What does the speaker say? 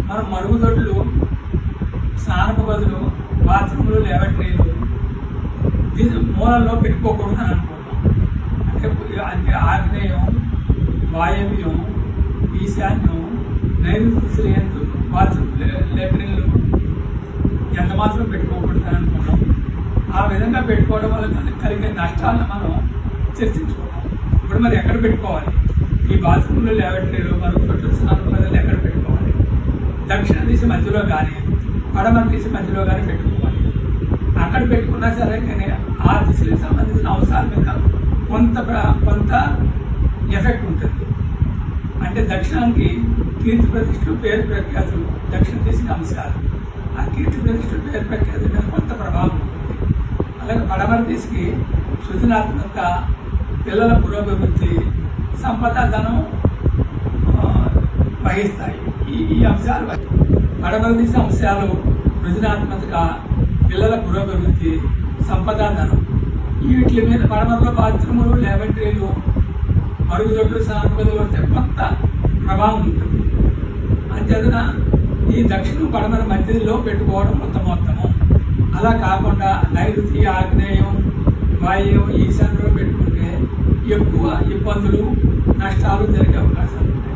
మనం మరుగుదొడ్లు, స్నానపు గదులు, బాత్రూములు, ల్యాబరేటరీలు దీని మూలల్లో పెట్టుకోకూడదు అని అనుకుంటాం. అంటే ఆగ్నేయం, వాయవ్యం, ఈశాన్యం, నైరుతి శ్రేయందు బాత్రూమ్, లాట్రిన్లు ఎంత మాత్రం పెట్టుకోకూడదు అని అనుకుంటాం. ఆ విధంగా పెట్టుకోవడం వల్ల కలిగే నష్టాలను మనం చర్చించుకుంటాం. ఇప్పుడు మరి ఎక్కడ పెట్టుకోవాలి? ఈ బాత్రూంలో, ల్యాబరేటరీలు, మరుగుదొడ్లు, స్నానపు గదులు ఎక్కడ పెట్టుకోవాలి? దక్షిణ దిశ మధ్యలో కానీ, పడమర దిశ మధ్యలో కానీ పెట్టుకోవాలి. అక్కడ పెట్టుకున్నా సరే కానీ ఆ దిశలకు సంబంధించిన అంశాల మీద కొంత ఎఫెక్ట్ ఉంటుంది. అంటే దక్షిణానికి కీర్తి ప్రతిష్టలు, పేరు ప్రఖ్యాతులు దక్షిణ దిశ అంశాలు. ఆ కీర్తి ప్రతిష్టలు, పేరు ప్రఖ్యాతుల మీద కొంత ప్రభావం ఉంటుంది. అలాగే పడమర దిశకి సృజనాత్మక, పిల్లల పురోభివృద్ధి, సంపద, ధనం వహిస్తాయి. ఈ అంశాలు పడమర దిశ అంశాలు సృజనాత్మక, పిల్లల పురోభివృద్ధి, సంపద, ధనం. వీటి మీద పడమరలో బాత్రూములు, ల్యాబరేటరీలు, మరుగుదొడ్లు, స్నానపు గదులు వస్తే కొంత ప్రభావం ఉంటుంది. అంతేతన ఈ దక్షిణ పడమర మధ్యలో పెట్టుకోవడం ఉత్తమోత్తమం. అలా కాకుండా నైరుతి, ఆగ్నేయం, వాయువ్యం, ఈశాన్యంలో పెట్టుకుంటే ఎక్కువ ఇబ్బందులు, నష్టాలు జరిగే అవకాశాలు ఉంటాయి.